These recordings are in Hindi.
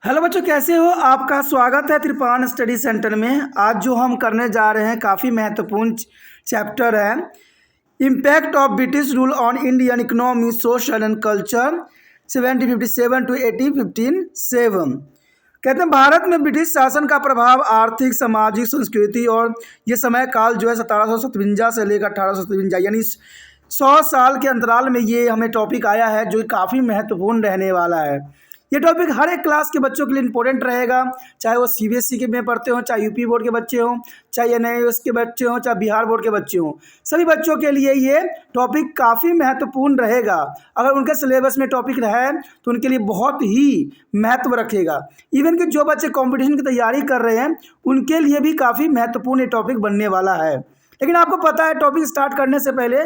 हेलो बच्चों, कैसे हो? आपका स्वागत है त्रिपान स्टडी सेंटर में। आज जो हम करने जा रहे हैं काफ़ी महत्वपूर्ण चैप्टर है, impact of British rule on Indian economy, social and culture 1757 to 1857। कहते हैं भारत में ब्रिटिश शासन का प्रभाव आर्थिक, सामाजिक, संस्कृति और ये समय काल जो है 1757 से लेकर 1857 यानी 100 साल के अंतराल में ये हमें टॉपिक आया है जो काफ़ी महत्वपूर्ण रहने वाला है। ये टॉपिक हर एक क्लास के बच्चों के लिए इंपॉर्टेंट रहेगा, चाहे वो सीबीएसई के में पढ़ते हों, चाहे यूपी बोर्ड के बच्चे हों, चाहे एनआईओएस के बच्चे हों, चाहे बिहार बोर्ड के बच्चे हों। सभी बच्चों के लिए ये टॉपिक काफ़ी महत्वपूर्ण रहेगा। अगर उनके सिलेबस में टॉपिक रहे तो उनके लिए बहुत ही महत्व रखेगा। इवन कि जो बच्चे कंपटीशन की तैयारी कर रहे हैं उनके लिए भी काफ़ी महत्वपूर्ण ये टॉपिक बनने वाला है। लेकिन आपको पता है, टॉपिक स्टार्ट करने से पहले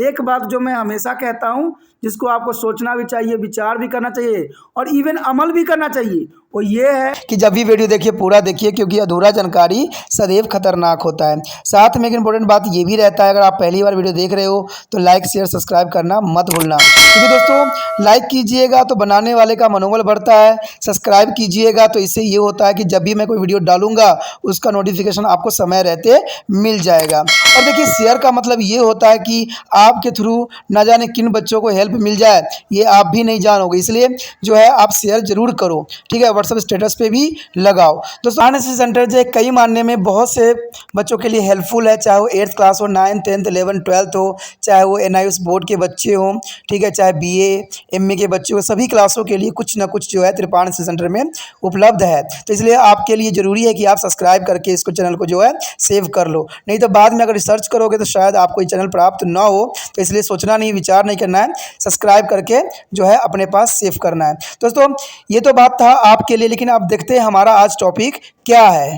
एक बात जो मैं हमेशा कहता हूँ, जिसको आपको सोचना भी चाहिए, विचार भी करना चाहिए और इवन अमल भी करना चाहिए, वो ये है कि जब भी वीडियो देखिए पूरा देखिए, क्योंकि अधूरा जानकारी सदैव खतरनाक होता है। साथ में एक इम्पोर्टेंट बात ये भी रहता है, अगर आप पहली बार वीडियो देख रहे हो तो लाइक शेयर सब्सक्राइब करना मत भूलना, क्योंकि दोस्तों लाइक कीजिएगा तो बनाने वाले का मनोबल बढ़ता है, सब्सक्राइब कीजिएगा तो इससे ये होता है कि जब भी मैं कोई वीडियो डालूंगा उसका नोटिफिकेशन आपको समय रहते मिल जाएगा। और देखिए शेयर का मतलब ये होता है कि आपके थ्रू ना जाने किन बच्चों को हेल्प मिल जाए, ये आप भी नहीं जानोगे, इसलिए जो है आप शेयर जरूर करो, ठीक है। व्हाट्सएप स्टेटस पे भी लगाओ। दोस्तों एनएसएस सेंटर जो है कई मानने में बहुत से बच्चों के लिए हेल्पफुल है, चाहे वो 8th क्लास हो, 9th 10th 11th 12th हो, चाहे वो एनआईओएस बोर्ड के बच्चे हों, ठीक है, चाहे बीए एमए के बच्चे हो, सभी क्लासों के लिए कुछ ना कुछ जो है त्रिपान एनएसएस सेंटर में उपलब्ध है। तो इसलिए आपके लिए ज़रूरी है कि आप सब्सक्राइब करके इसको चैनल को जो है सेव कर लो, नहीं तो बाद में अगर रिसर्च करोगे तो शायद आपको ये चैनल प्राप्त ना हो। तो इसलिए सोचना नहीं, विचार नहीं करना है, सब्सक्राइब करके जो है अपने पास सेव करना है। दोस्तों ये तो बात था आपके लिए, लेकिन अब देखते हैं हमारा आज टॉपिक क्या है।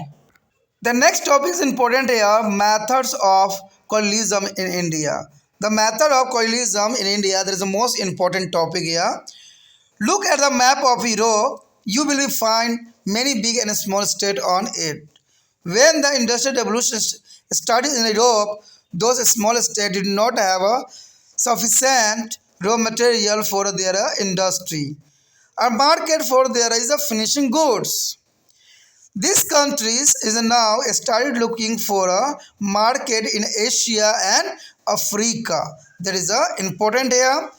The next topic is important है, methods of colonialism in India. The method of colonialism in India, that is the most important topic here. Look at the map of Europe. You will find many big and small states on it. When the Industrial Revolution started in Europe, those small states did not have a sufficient raw material for their industry. A market for their is the finishing goods. These countries is now started looking for a market in Asia and Africa. There is a important here.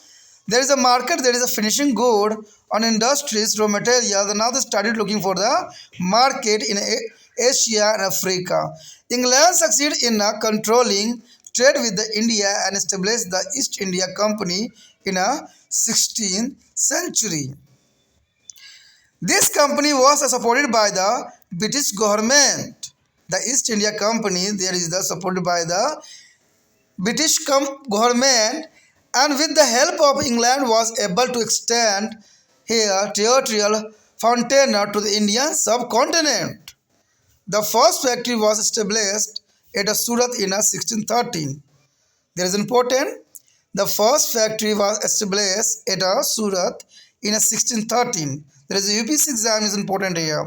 There is a market, there is a finishing good on industries, raw material. Now they started looking for the market in Asia and Africa. England succeeded in controlling trade with the India and established the East India Company in a 16th century. This company was supported by the British government. The East India Company there is supported by the British government, and with the help of England was able to extend her territorial frontier to the Indian subcontinent. The first factory was established at Surat in 1613. There is important. The first factory was established at Surat in 1613. There is a UPSC exam is important here.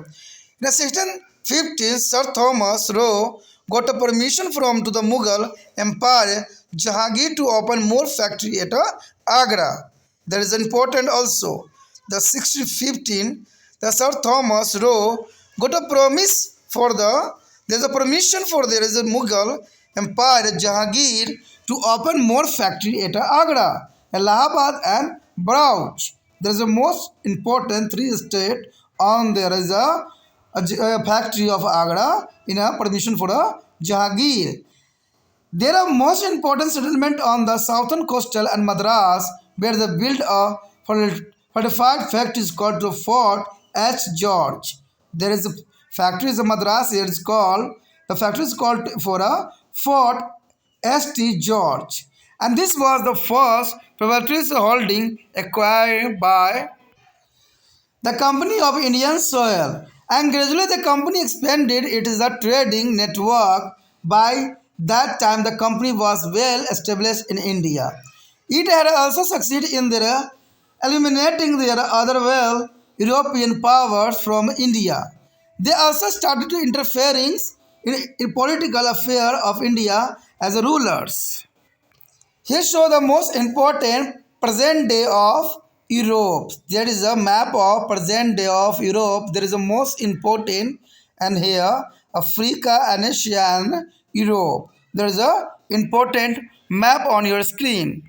In 1615, Sir Thomas Roe got a permission from to the Mughal Empire Jahangir to open more factory at Agra. That is important also. The 1615, the Sir Thomas Roe got a promise for there is a permission for there is a Mughal Empire Jahangir to open more factory at Agra, Allahabad and Bauch. There is a most important three state on there is a factory of Agra in a permission for a Jahangir. There are most important settlement on the southern coastal and Madras where they built a fortified factory called the Fort H. George. There is a factory in Madras here is called, the factory is called for a Fort St. George. And this was the first privatized holding acquired by the Company of Indian Soil, and gradually the company expanded its trading network. By that time the company was well established in India. It had also succeeded in their eliminating their other well European powers from India. They also started interfering in political affairs of India as rulers. Here show the most important present day of Europe. There is a map of present day of Europe. There is a most important, and here Africa and Asia and Europe. There is a important map on your screen.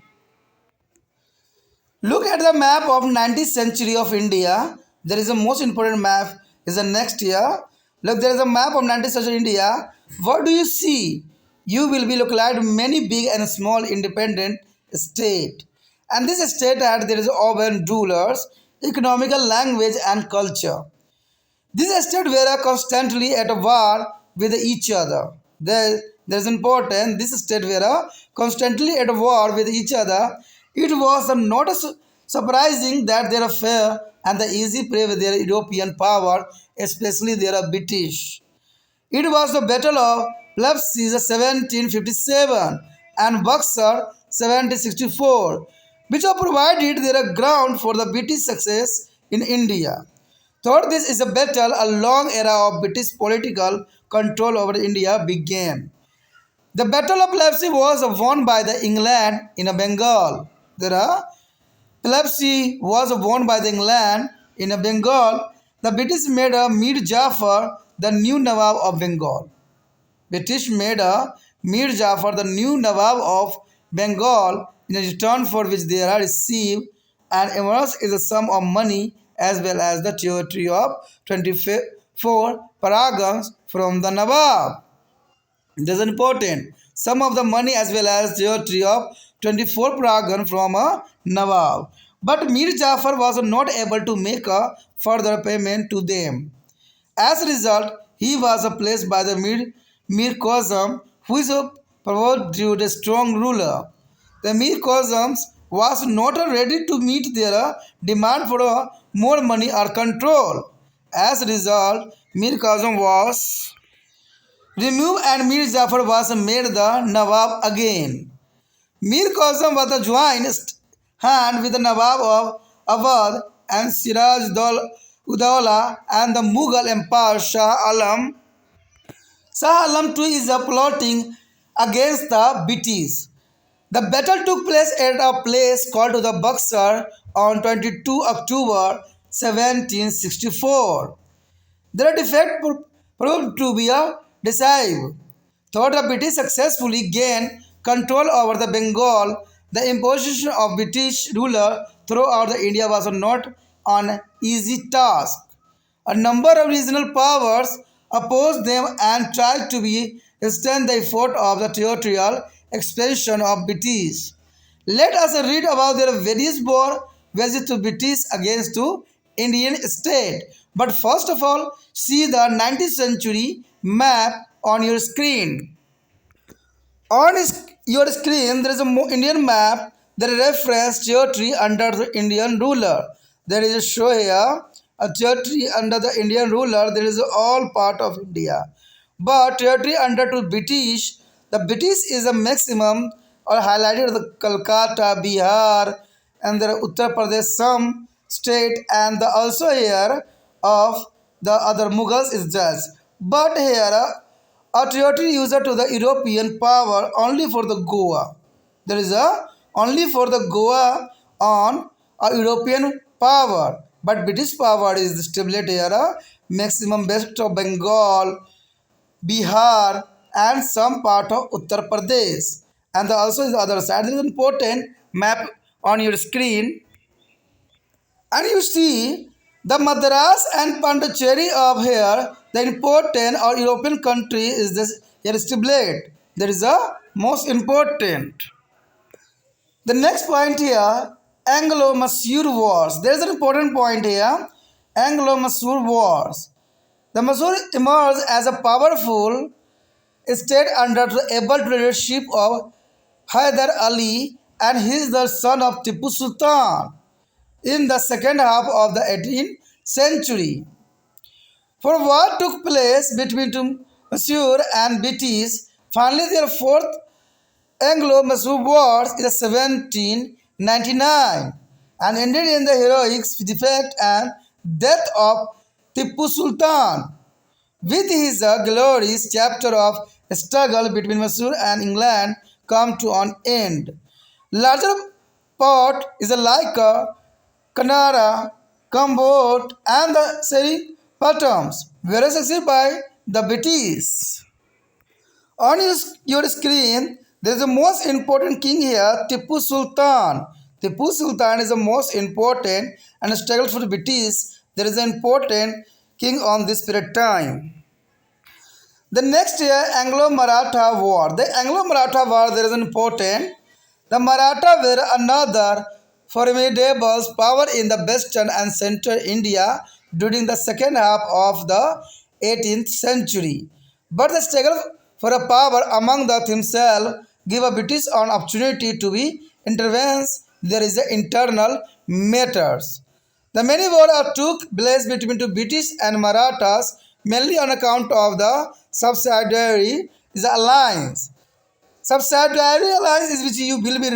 Look at the map of 19th century of India. There is a most important map is the next year. Look, there is a map of 19th century India. What do you see? You will be looking at many big and small independent state. And this state had there is urban rulers, economical language and culture. These states were constantly at war with each other. There is important. These states were constantly at war with each other. It was not surprising that their affair and the easy prey with their European power, especially their British. It was the Battle of Plebiscite 1757 and Buxar 1764, which have provided their ground for the British success in India. Throughout this is a battle, a long era of British political control over India began. The Battle of Plebiscite was won by the England in Bengal. The Plebiscite was won by the England in Bengal. The British made Mir Jafar the new Nawab of Bengal. British made Mir Jafar the new Nawab of Bengal in return for which they are received and emerged is a sum of money as well as the territory of 24 paragons from the Nawab. This is important. Some of the money as well as territory of 24 paragons from a Nawab. But Mir Jafar was not able to make a further payment to them. As a result, he was placed by the Mir Kazim, who is proved a strong ruler. The Mir Kazim was not ready to meet their demand for more money or control. As a result, Mir Kazim was removed and Mir Jafar was made the Nawab again. Mir Kazim was the joint hand with the Nawab of Awadh and Siraj Udaulah and the Mughal Empire Shah Alam. Shah Alam too is plotting against the British. The battle took place at a place called the Buxar on 22 October 1764. Their defeat proved to be decisive. Though the British successfully gained control over the Bengal, the imposition of British ruler throughout the India was not an easy task. A number of regional powers opposed them and tried to extend the effort of the territorial expansion of British. Let us read about their various war visits to British against to Indian state. But first of all, see the 19th century map on your screen. On your screen, there is a Indian map that reference territory under the Indian ruler. There is a show here a territory under the Indian ruler. There is all part of India, but territory under to British. The British is a maximum or highlighted the Kolkata, Bihar, and the Uttar Pradesh, some state, and the also here of the other Mughals is just. But here a territory user to the European power only for the Goa. There is a only for the Goa on a European power, but British power is the stability here, maximum best of Bengal, Bihar, and some part of Uttar Pradesh. And also is the other side. There is an important map on your screen, and you see the Madras and Pondicherry of here. The important or European country is this here stipulate. There is a most important. The next point here, Anglo-Mysore Wars. There is an important point here, Anglo-Mysore Wars. The Mysore emerged as a powerful state under the able leadership of Hyder Ali, and he is the son of Tipu Sultan in the second half of the 18th century. For what took place between Mysore and British, finally their fourth Anglo-Mysore Wars in 1799 and ended in the heroic defeat and death of Tipu Sultan. With his glorious chapter of struggle between Mysore and England come to an end. Larger part is like a Kannada, Kambot, and the Seripatams were succeeded by the British. On your screen, there is the most important king here, Tipu Sultan. Tipu Sultan is the most important and struggle for the British. There is an important king on this period time. The next year, Anglo-Maratha War. The Anglo-Maratha War, there is an important. The Maratha were another formidable power in the western and central India during the second half of the 18th century. But the struggle for a power among the themselves give a British an opportunity to be intervenes. There is the internal matters. The many wars took place between the British and Marathas mainly on account of the subsidiary alliance. Subsidiary alliance is which you will be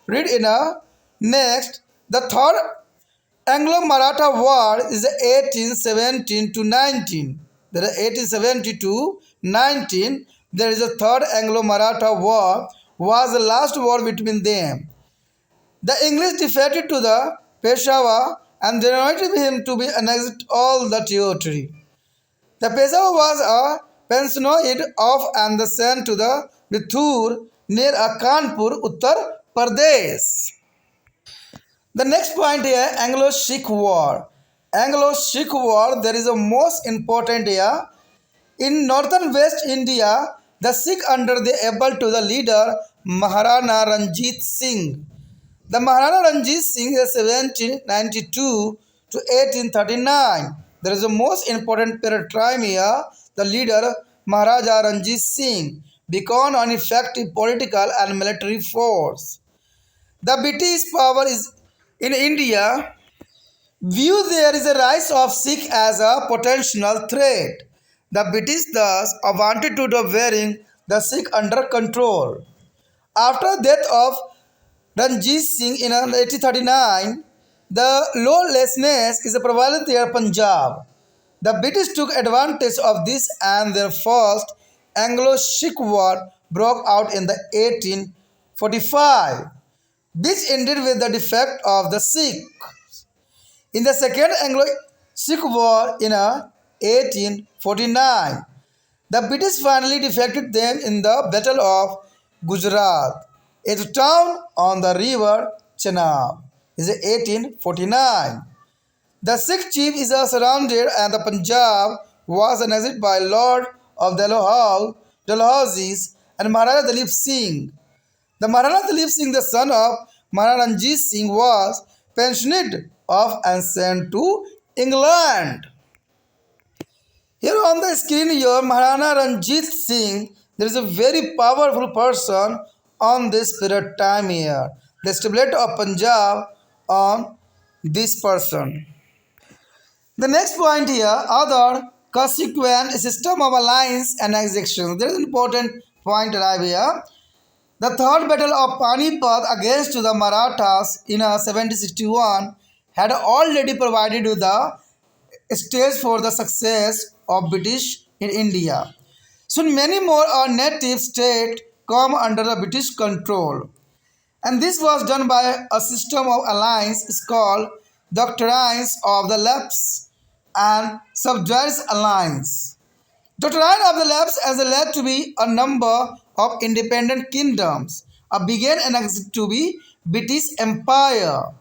read in a next. The third Anglo-Maratha War is 1817 to 19. There is 1870 to 19. There is a third Anglo-Maratha War was the last war between them. The English defected to the Peshawar and they wanted him to be annexed all the territory. The Peshawar was a pensionoid of and sent to the Bithur near Kanpur, Uttar Pradesh. The next point here, Anglo-Sikh War. Anglo-Sikh War, there is a most important here. In northern West India, the Sikh under the able to the leader Maharana Ranjit Singh. The Maharana Ranjit Singh is 1792 to 1839. There is a most important period time here. The leader Maharaja Ranjit Singh became an effective political and military force. The British power is in India view there is a rise of Sikh as a potential threat. The British thus wanted to do wearing the Sikh under control. After death of Ranjit Singh in 1839, the lawlessness is prevalent in Punjab. The British took advantage of this and their first Anglo-Sikh War broke out in the 1845, which ended with the defeat of the Sikhs. In the Second Anglo-Sikh War in 1849, the British finally defeated them in the Battle of Gujarat, a town on the river Chenab. This is 1849. The Sikh chief is surrounded and the Punjab was annexed by Lord of Dalhousie and Maharaja Dalip Singh. The Maharaja Dalip Singh, the son of Maharaja Ranjit Singh, was pensioned off and sent to England. Here on the screen, your Maharaja Ranjit Singh, there is a very powerful person on this period time here. The stability of Punjab on this person. The next point here, other consequent system of alliance and annexation. There is an important point right here. The third battle of Panipat against the Marathas in 1761 had already provided with the stage for the success of British in India. Soon many more native states come under the British control. And this was done by a system of alliance called Doctrines of the Lapse and Subsidiary Alliance. Doctrine of the Lapse has led to be a number of independent kingdoms, began annexed to be British Empire.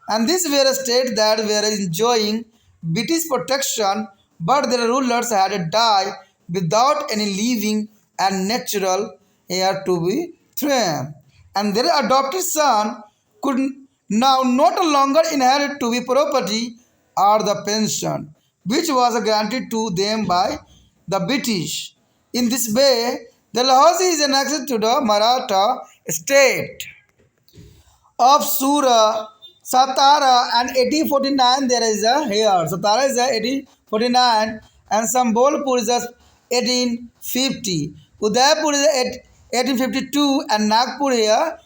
And these were states that were enjoying British protection, but their rulers had died without any living and natural heir to be throne. And their adopted son could now not longer inherit to be property or the pension, which was granted to them by the British. In this way, Dalhousie is annexed to the Maratha state of Sura, Satara, and 1849 there is a here. Satara is a 1849 and Sambholpur is a 1850. Udaipur is a 1852 and Nagpur here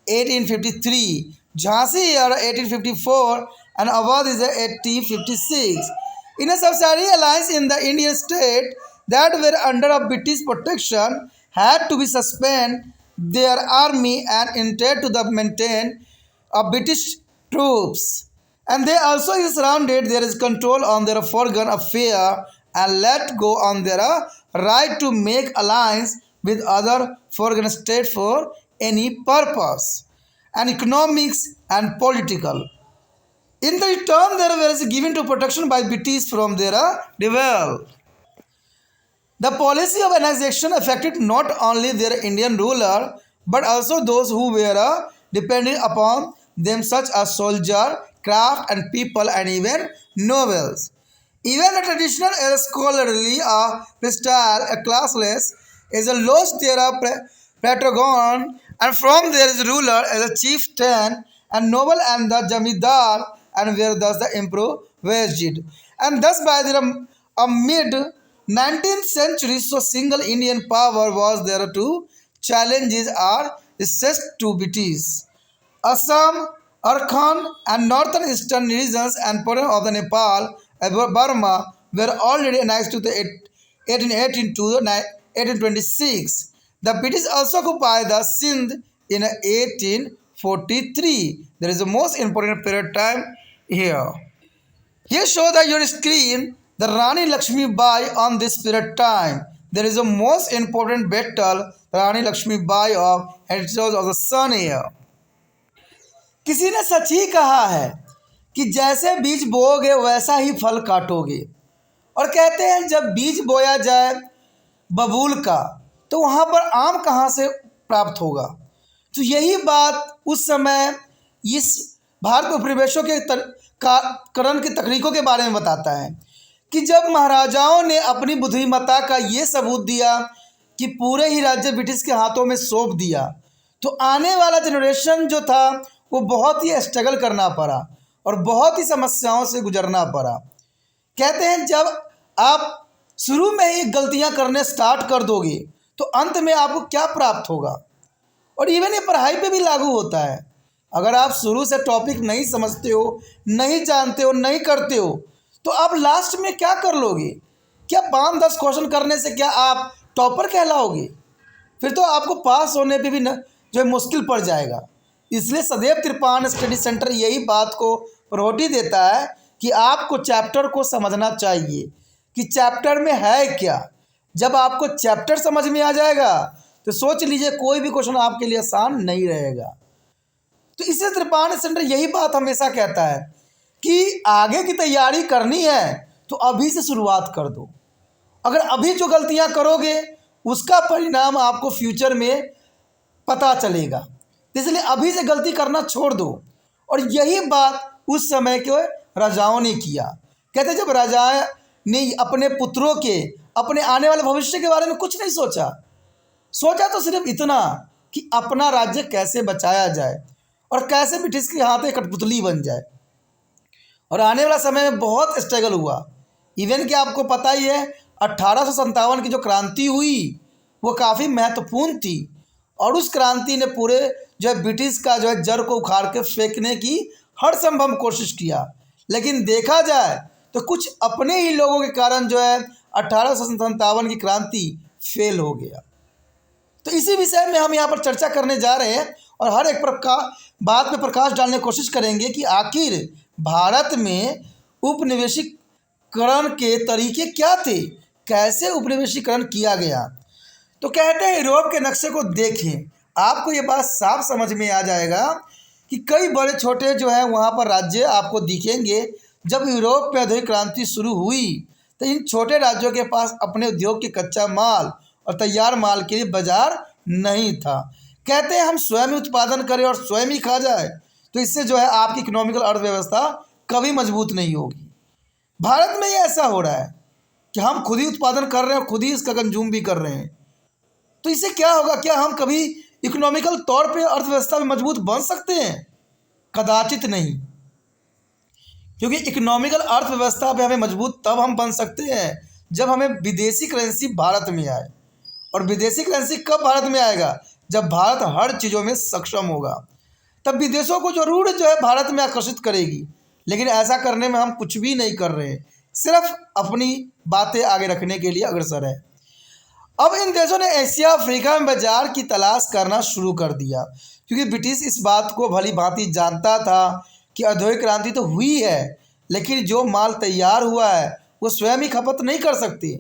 1853. Jhansi here 1854 and Awadh is a 1856. In a subsidiary alliance in the Indian state that were under a British protection had to be suspend their army and intended to maintain British troops. And they also is surrounded, there is control on their foreign affair and let go on their right to make alliance with other foreign state for any purpose, and economics and political. In the return, there was given to protection by British from their rebel. The policy of annexation affected not only their Indian ruler but also those who were dependent upon them, such as soldier, craft, and people, and even nobles. Even the traditional scholarly style, a classless, is a lost their protagon, and from there is ruler as a chieftain and noble and the jamidar, and where thus the improvised. And thus by the mid 19th century, so single Indian power was there to challenges are assessed to British. Assam, Arkan, and northern eastern regions and part of the Nepal and Burma were already annexed to the 1818 to the 1826. The British also occupied the Sindh in 1843. There is the most important period time here. Here show the your screen the Rani Lakshmi Bai on this period time. There is a most important battle Rani Lakshmi Bai of, and it shows of the sun here. किसी ने सच ही कहा है कि जैसे बीज बोओगे वैसा ही फल काटोगे, और कहते हैं जब बीज बोया जाए बबूल का तो वहाँ पर आम कहाँ से प्राप्त होगा। तो यही बात उस समय इस भारत उपनिवेशों के करण की तकनीकों के बारे में बताता है कि जब महाराजाओं ने अपनी बुद्धिमत्ता का ये सबूत दिया कि पूरे ही राज्य ब्रिटिश के हाथों में सौंप दिया, तो आने वाला जनरेशन जो था वो बहुत ही स्ट्रगल करना पड़ा और बहुत ही समस्याओं से गुजरना पड़ा। कहते हैं जब आप शुरू में ही गलतियां करने स्टार्ट कर दोगे तो अंत में आपको क्या प्राप्त होगा। और इवन ये पढ़ाई पे भी लागू होता है। अगर आप शुरू से टॉपिक नहीं समझते हो, नहीं जानते हो, नहीं करते हो, तो आप लास्ट में क्या कर लोगे? क्या 5-10 क्वेश्चन करने से क्या आप टॉपर कहलाओगे? फिर तो आपको पास होने पे भी जो है मुश्किल पड़ जाएगा। इसलिए सदैव त्रिपान स्टडी सेंटर यही बात को प्रायोरिटी देता है कि आपको चैप्टर को समझना चाहिए कि चैप्टर में है क्या। जब आपको चैप्टर समझ में आ जाएगा तो सोच लीजिए कोई भी क्वेश्चन आपके लिए आसान नहीं रहेगा। तो इससे त्रिपान सेंटर यही बात हमेशा कहता है कि आगे की तैयारी करनी है तो अभी से शुरुआत कर दो। अगर अभी जो गलतियां करोगे उसका परिणाम आपको फ्यूचर में पता चलेगा, इसलिए अभी से गलती करना छोड़ दो। और यही बात उस समय के राजाओं ने किया। कहते जब राजा ने अपने पुत्रों के, अपने आने वाले भविष्य के बारे में कुछ नहीं सोचा, सोचा तो सिर्फ इतना कि अपना राज्य कैसे बचाया जाए और कैसे ब्रिटिश के हाथ एक कठपुतली बन जाए। और आने वाला समय में बहुत स्ट्रगल हुआ। इवन कि आपको पता ही है 1857 की जो क्रांति हुई वो काफ़ी महत्वपूर्ण थी, और उस क्रांति ने पूरे जो है ब्रिटिश का जो है जड़ को उखाड़ के फेंकने की हर संभव कोशिश किया। लेकिन देखा जाए तो कुछ अपने ही लोगों के कारण जो है 1857 की क्रांति फेल हो गया। तो इसी विषय में हम यहाँ पर चर्चा करने जा रहे हैं और हर एक बात पे प्रकाश डालने की कोशिश करेंगे कि आखिर भारत में उपनिवेशीकरण के तरीके क्या थे, कैसे उपनिवेशीकरण किया गया। तो कहते हैं यूरोप के नक्शे को देखें, आपको ये बात साफ समझ में आ जाएगा कि कई बड़े छोटे जो है वहाँ पर राज्य आपको दिखेंगे। जब यूरोप में औद्योगिक क्रांति शुरू हुई तो इन छोटे राज्यों के पास अपने उद्योग के कच्चा माल और तैयार माल के लिए बाजार नहीं था। कहते हैं हम स्वयं उत्पादन करें और स्वयं ही खा जाए तो इससे जो है आपकी इकोनॉमिकल अर्थव्यवस्था कभी मजबूत नहीं होगी। भारत में ये ऐसा हो रहा है कि हम खुद ही उत्पादन कर रहे हैं और खुद ही इसका कंज्यूम भी कर रहे हैं। तो इससे क्या होगा? क्या हम कभी इकोनॉमिकल तौर पे अर्थव्यवस्था में मजबूत बन सकते हैं? कदाचित नहीं, क्योंकि इकोनॉमिकल अर्थव्यवस्था पे हमें मजबूत तब हम बन सकते हैं जब हमें विदेशी करेंसी भारत में आए। और विदेशी करेंसी कब भारत में आएगा? जब भारत हर चीज़ों में सक्षम होगा, तब विदेशों को जरूर जो है भारत में आकर्षित करेगी। लेकिन ऐसा करने में हम कुछ भी नहीं कर रहे हैं, सिर्फ अपनी बातें आगे रखने के लिए अग्रसर है। अब इन देशों ने एशिया अफ्रीका में बाजार की तलाश करना शुरू कर दिया, क्योंकि ब्रिटिश इस बात को भली भांति जानता था कि औद्योगिक क्रांति तो हुई है, लेकिन जो माल तैयार हुआ है वो स्वयं ही खपत नहीं कर सकते।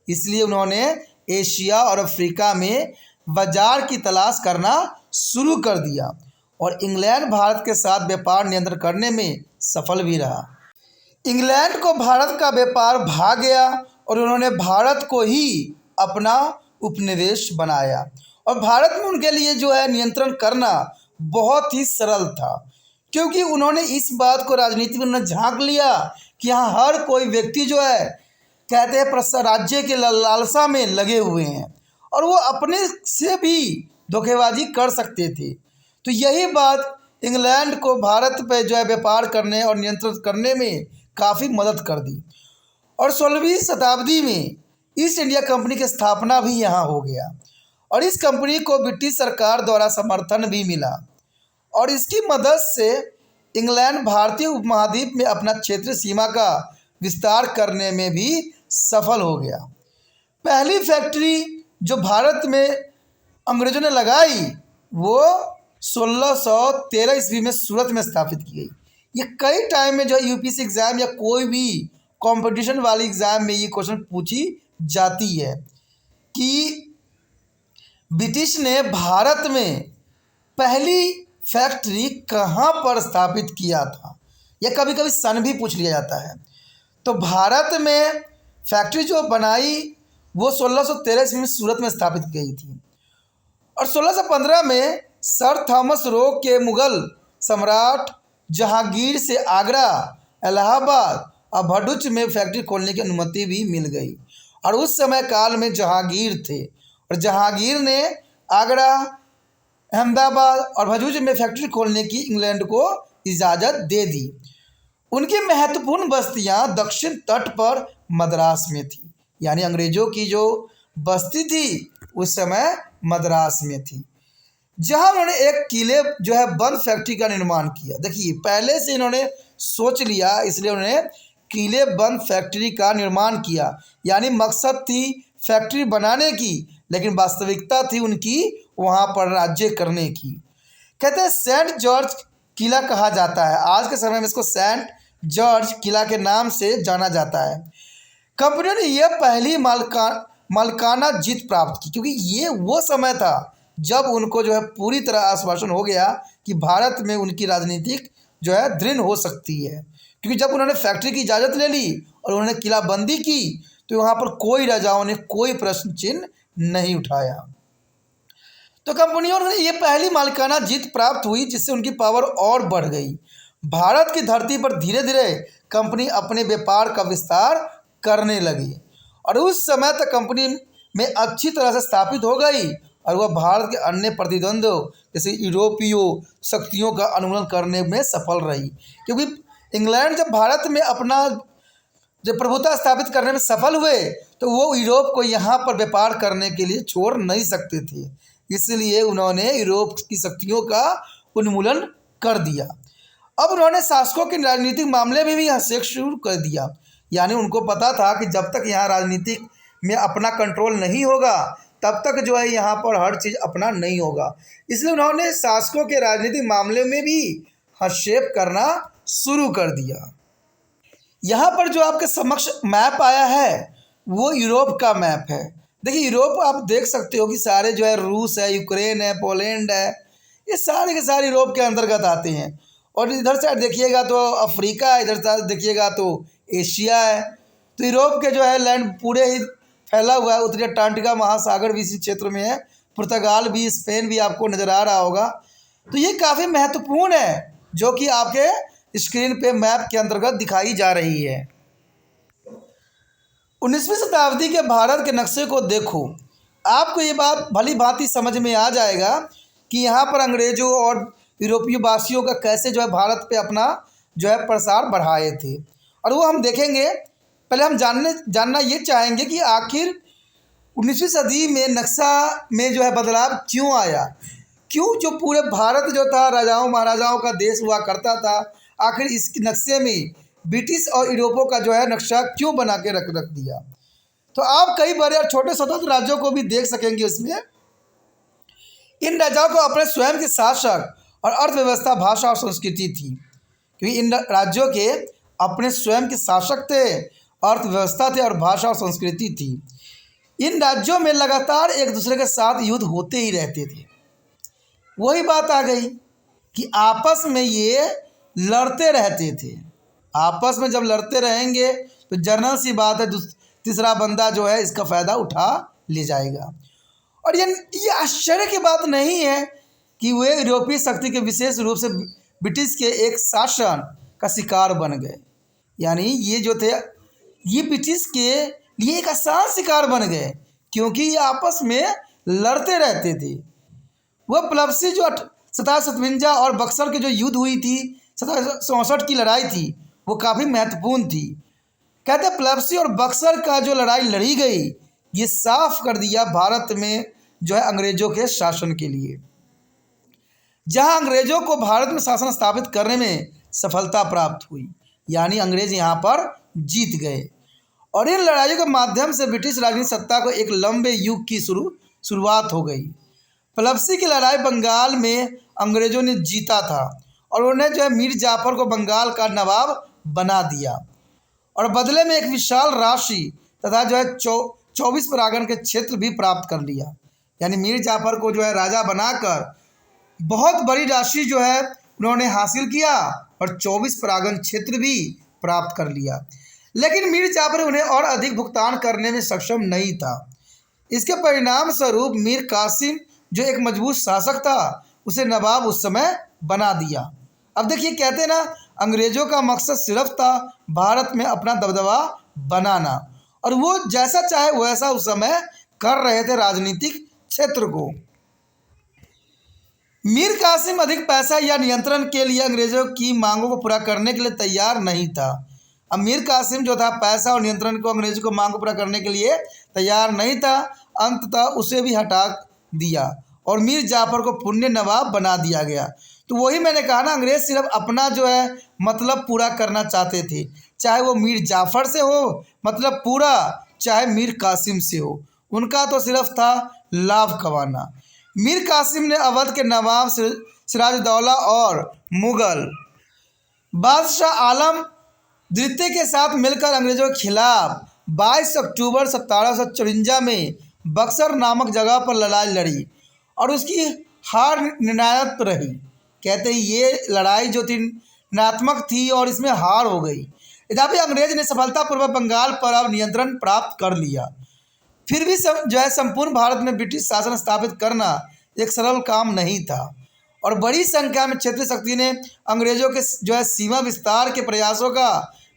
इसलिए उन्होंने एशिया और अफ्रीका में बाजार की तलाश करना शुरू कर दिया और इंग्लैंड भारत के साथ व्यापार नियंत्रण करने में सफल भी रहा। इंग्लैंड को भारत का व्यापार भा गया और उन्होंने भारत को ही अपना उपनिवेश बनाया और भारत में उनके लिए जो है नियंत्रण करना बहुत ही सरल था, क्योंकि उन्होंने इस बात को राजनीति में उन्होंने झांक लिया कि यहाँ हर कोई व्यक्ति जो है कहते हैं राज्य के लालसा में लगे हुए हैं और वो अपने से भी धोखेबाजी कर सकते थे। तो यही बात इंग्लैंड को भारत पे जो है व्यापार करने और नियंत्रण करने में काफ़ी मदद कर दी और 16वीं शताब्दी में ईस्ट इंडिया कंपनी की स्थापना भी यहाँ हो गया और इस कंपनी को ब्रिटिश सरकार द्वारा समर्थन भी मिला और इसकी मदद से इंग्लैंड भारतीय उपमहाद्वीप में अपना क्षेत्रीय सीमा का विस्तार करने में भी सफल हो गया। पहली फैक्ट्री जो भारत में अंग्रेज़ों ने लगाई वो 1613 ईस्वी में सूरत में स्थापित की गई। ये कई टाइम में जो है यूपीएससी एग्ज़ाम या कोई भी कंपटीशन वाली एग्ज़ाम में ये क्वेश्चन पूछी जाती है कि ब्रिटिश ने भारत में पहली फैक्ट्री कहाँ पर स्थापित किया था, या कभी कभी सन भी पूछ लिया जाता है। तो भारत में फैक्ट्री जो बनाई वो 1613 ईस्वी में सूरत में स्थापित की गई थी और 1615 में सर थॉमस रोक के मुगल सम्राट जहांगीर से आगरा, इलाहाबाद और भरूच में फैक्ट्री खोलने की अनुमति भी मिल गई और उस समय काल में जहांगीर थे और जहांगीर ने आगरा, अहमदाबाद और भरूच में फैक्ट्री खोलने की इंग्लैंड को इजाज़त दे दी। उनकी महत्वपूर्ण बस्तियां दक्षिण तट पर मद्रास में थी, यानी अंग्रेज़ों की जो बस्ती थी उस समय मद्रास में थी, जहां उन्होंने एक किले जो है बंद फैक्ट्री का निर्माण किया। देखिए पहले से इन्होंने सोच लिया, इसलिए उन्होंने किले बंद फैक्ट्री का निर्माण किया, यानी मकसद थी फैक्ट्री बनाने की, लेकिन वास्तविकता थी उनकी वहाँ पर राज्य करने की। कहते हैं सेंट जॉर्ज किला कहा जाता है, आज के समय में इसको सेंट जॉर्ज किला के नाम से जाना जाता है। कंपनियों ने यह पहली मालिकाना जीत प्राप्त की, क्योंकि ये वो समय था जब उनको जो है पूरी तरह आश्वासन हो गया कि भारत में उनकी राजनीतिक जो है दृढ़ हो सकती है, क्योंकि जब उन्होंने फैक्ट्री की इजाज़त ले ली और उन्होंने किलाबंदी की तो वहाँ पर कोई राजाओं ने कोई प्रश्न चिन्ह नहीं उठाया। तो कंपनियों ने ये पहली मालिकाना जीत प्राप्त हुई, जिससे उनकी पावर और बढ़ गई। भारत की धरती पर धीरे धीरे कंपनी अपने व्यापार का विस्तार करने लगी और उस समय तक कंपनी में अच्छी तरह से स्थापित हो गई और वह भारत के अन्य प्रतिद्वंद्वियों जैसे यूरोपीय शक्तियों का अनुकूलन करने में सफल रही, क्योंकि इंग्लैंड जब भारत में अपना जब प्रभुता स्थापित करने में सफल हुए तो वो यूरोप को यहाँ पर व्यापार करने के लिए छोड़ नहीं सकते थे, इसलिए उन्होंने यूरोप की शक्तियों का उन्मूलन कर दिया। अब उन्होंने शासकों के राजनीतिक मामले में भी हस्तक्षेप शुरू कर दिया, यानी उनको पता था कि जब तक यहाँ राजनीतिक में अपना कंट्रोल नहीं होगा तब तक जो है यहाँ पर हर चीज़ अपना नहीं होगा, इसलिए उन्होंने शासकों के राजनीतिक मामले में भी हस्तक्षेप करना शुरू कर दिया। यहाँ पर जो आपके समक्ष मैप आया है वो यूरोप का मैप है। देखिए यूरोप आप देख सकते हो कि सारे जो है रूस है, यूक्रेन है, पोलैंड है, ये सारे के सारे यूरोप के अंतर्गत आते हैं। और इधर से देखिएगा तो अफ्रीका है, इधर से देखिएगा तो एशिया है। तो यूरोप के जो है लैंड पूरे ही फैला हुआ है, उत्तरी अटलांटिका महासागर भी इसी क्षेत्र में है, पुर्तगाल भी, स्पेन भी आपको नज़र आ रहा होगा। तो ये काफ़ी महत्वपूर्ण है जो कि आपके स्क्रीन पे मैप के अंतर्गत दिखाई जा रही है। 19वीं शताब्दी के भारत के नक्शे को देखो, आपको ये बात भली भांति समझ में आ जाएगा कि यहाँ पर अंग्रेज़ों और यूरोपीय वासियों का कैसे जो है भारत पे अपना जो है प्रसार बढ़ाए थे, और वो हम देखेंगे। पहले हम जानना ये चाहेंगे कि आखिर 19वीं सदी में नक्शा में जो है बदलाव क्यों आया, क्यों जो पूरे भारत जो था राजाओं महाराजाओं का देश हुआ करता था, आखिर इस नक्शे में ब्रिटिश और यूरोपों का जो है नक्शा क्यों बना के रख दिया। तो आप कई बड़े और छोटे स्वतंत्र राज्यों को भी देख सकेंगे उसमें। इन राजाओं को अपने स्वयं के शासक और अर्थव्यवस्था, भाषा और संस्कृति थी, क्योंकि इन राज्यों के अपने स्वयं के शासक थे, अर्थव्यवस्था थे और भाषा और संस्कृति थी। इन राज्यों में लगातार एक दूसरे के साथ युद्ध होते ही रहते थे। वही बात आ गई कि आपस में ये लड़ते रहते थे। आपस में जब लड़ते रहेंगे तो जनरल सी बात है तीसरा बंदा जो है इसका फ़ायदा उठा ले जाएगा। और ये आश्चर्य की बात नहीं है कि वे यूरोपीय शक्ति के विशेष रूप से ब्रिटिश के एक शासन का शिकार बन गए। यानी ये जो थे ये ब्रिटिश के लिए एक आसान शिकार बन गए, क्योंकि ये आपस में लड़ते रहते थे। वह प्लबसी जो 1757 और बक्सर की जो युद्ध हुई थी 1764 की लड़ाई थी, वो काफ़ी महत्वपूर्ण थी। कहते हैं प्लबसी और बक्सर का जो लड़ाई लड़ी गई, ये साफ कर दिया भारत में जो है अंग्रेजों के शासन के लिए। जहां अंग्रेजों को भारत में शासन स्थापित करने में सफलता प्राप्त हुई, यानी अंग्रेज यहाँ पर जीत गए। और इन लड़ाइयों के माध्यम से ब्रिटिश राजनीतिक सत्ता को एक लंबे युग की शुरुआत हो गई। प्लबसी की लड़ाई बंगाल में अंग्रेजों ने जीता था और उन्हें जो है मीर जाफर को बंगाल का नवाब बना दिया और बदले में एक विशाल राशि तथा जो है 24 परागण के क्षेत्र भी प्राप्त कर लिया। यानी मीर जाफर को जो है राजा बनाकर बहुत बड़ी राशि जो है उन्होंने हासिल किया और 24 परागण क्षेत्र भी प्राप्त कर लिया। लेकिन मीर जाफर उन्हें और अधिक भुगतान करने में सक्षम नहीं था। इसके परिणाम स्वरूप मीर कासिम जो एक मजबूत शासक था, उसे नवाब उस समय बना दिया। अब देखिए कहते हैं ना, अंग्रेजों का मकसद सिर्फ था भारत में अपना दबदबा बनाना और वो जैसा चाहे वैसा उस समय कर रहे थे राजनीतिक क्षेत्र को। मीर कासिम अधिक पैसा या नियंत्रण के लिए अंग्रेजों की मांगों को पूरा करने के लिए तैयार नहीं था। अब मीर कासिम जो था पैसा और नियंत्रण को अंग्रेजों को मांग को पूरा करने के लिए तैयार नहीं था। अंततः उसे भी हटा दिया और मीर जाफर को पुण्य नवाब बना दिया गया। तो वही मैंने कहा ना, अंग्रेज सिर्फ अपना जो है मतलब पूरा करना चाहते थे, चाहे वो मीर जाफर से हो मतलब पूरा, चाहे मीर कासिम से हो, उनका तो सिर्फ था लाभ कमाना। मीर कासिम ने अवध के नवाब सिराजुद्दौला और मुगल बादशाह आलम द्वितीय के साथ मिलकर अंग्रेजों के खिलाफ 22 अक्टूबर 1754 में बक्सर नामक जगह पर लड़ाई लड़ी और उसकी हार निर्णायक रही। कहते हैं ये लड़ाई जो थी निर्णात्मक थी और इसमें हार हो गई। तथापि अंग्रेज ने सफलतापूर्वक बंगाल पर अब नियंत्रण प्राप्त कर लिया। फिर भी जो है संपूर्ण भारत में ब्रिटिश शासन स्थापित करना एक सरल काम नहीं था और बड़ी संख्या में क्षेत्रीय शक्ति ने अंग्रेजों के जो है सीमा विस्तार के प्रयासों का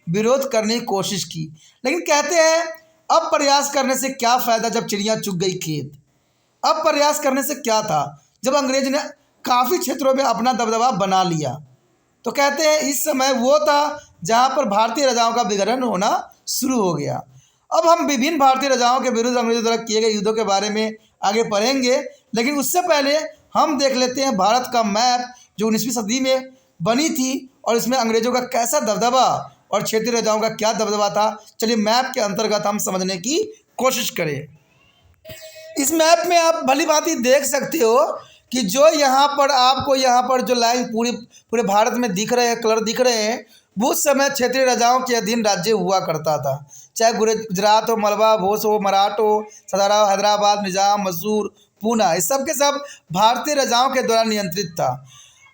विरोध करने की कोशिश की। लेकिन कहते हैं अब प्रयास करने से क्या फ़ायदा जब चिड़िया चुग गई खेत। अब प्रयास करने से क्या था जब अंग्रेज ने काफ़ी क्षेत्रों में अपना दबदबा बना लिया। तो कहते हैं इस समय वो था जहाँ पर भारतीय राजाओं का विघटन होना शुरू हो गया। अब हम विभिन्न भारतीय राजाओं के विरुद्ध अंग्रेजों द्वारा किए गए युद्धों के बारे में आगे पढ़ेंगे, लेकिन उससे पहले हम देख लेते हैं भारत का मैप जो 19वीं सदी में बनी थी और इसमें अंग्रेजों का कैसा दबदबा और क्षेत्रीय राजाओं का क्या दबदबा था। चलिए मैप के अंतर्गत हम समझने की कोशिश करें। इस मैप में आप भली भांति देख सकते हो कि जो यहाँ पर आपको यहाँ पर जो लाइन पूरे भारत में दिख रहे हैं, कलर दिख रहे हैं, वो उस समय क्षेत्रीय राजाओं के अधीन राज्य हुआ करता था। चाहे गुजरात हो, मलबा, भोज हो, मराठ हो, सदारा, हैदराबाद, निजाम, मसूर, पूना, इस सब के सब भारतीय राजाओं के द्वारा नियंत्रित था।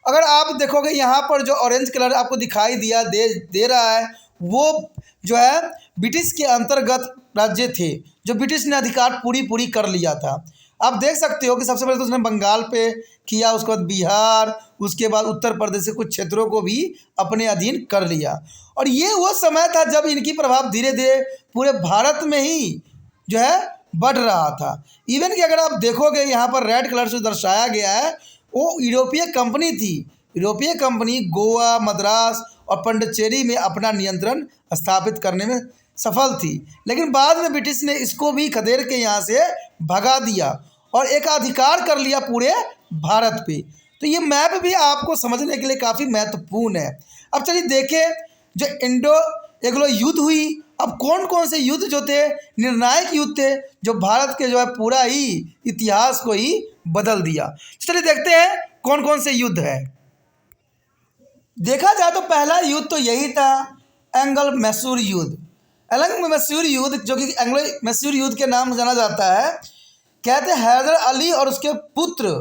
अगर आप देखोगे यहाँ पर जो ऑरेंज कलर आपको दिखाई दे रहा है, वो जो है ब्रिटिश के अंतर्गत राज्य थे जो ब्रिटिश ने अधिकार पूरी कर लिया था। आप देख सकते हो कि सबसे पहले तो उसने बंगाल पे किया, उसके बाद बिहार, उसके बाद उत्तर प्रदेश के कुछ क्षेत्रों को भी अपने अधीन कर लिया। और ये वो समय था जब इनकी प्रभाव धीरे धीरे पूरे भारत में ही जो है बढ़ रहा था। इवन कि अगर आप देखोगे यहाँ पर रेड कलर से दर्शाया गया है, वो यूरोपीय कंपनी थी। यूरोपीय कंपनी गोवा, मद्रास और पंडिचेरी में अपना नियंत्रण स्थापित करने में सफल थी, लेकिन बाद में ब्रिटिश ने इसको भी खदेड़ के यहाँ से भगा दिया और एकाधिकार कर लिया पूरे भारत पे। तो ये मैप भी आपको समझने के लिए काफ़ी महत्वपूर्ण है। अब चलिए देखें जो इंडो एग्लो युद्ध हुई, अब कौन कौन से युद्ध जो थे निर्णायक युद्ध थे जो भारत के जो है पूरा ही इतिहास को ही बदल दिया। चलिए देखते हैं कौन कौन से युद्ध है। देखा जाए तो पहला युद्ध तो यही था, एंग्लो मैसूर युद्ध। एंग्लो मैसूर युद्ध, जो कि एंग्लो मैसूर युद्ध के नाम जाना जाता है, कहते हैं हैदर अली और उसके पुत्र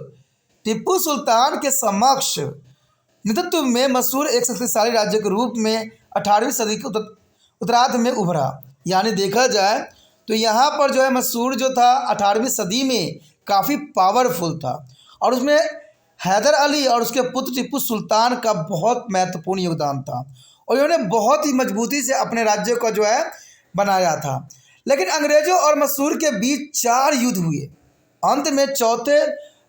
टीपू सुल्तान के समक्ष नेतृत्व में मैसूर एक शक्तिशाली राज्य के रूप में 18वीं सदी के उत्तरार्ध में उभरा। यानी देखा जाए तो यहाँ पर जो है मैसूर जो था 18वीं सदी में काफ़ी पावरफुल था, और उसमें हैदर अली और उसके पुत्र टीपू सुल्तान का बहुत महत्वपूर्ण योगदान था, और इन्होंने बहुत ही मजबूती से अपने राज्य को जो है बनाया था। लेकिन अंग्रेज़ों और मैसूर के बीच 4 युद्ध हुए। अंत में चौथे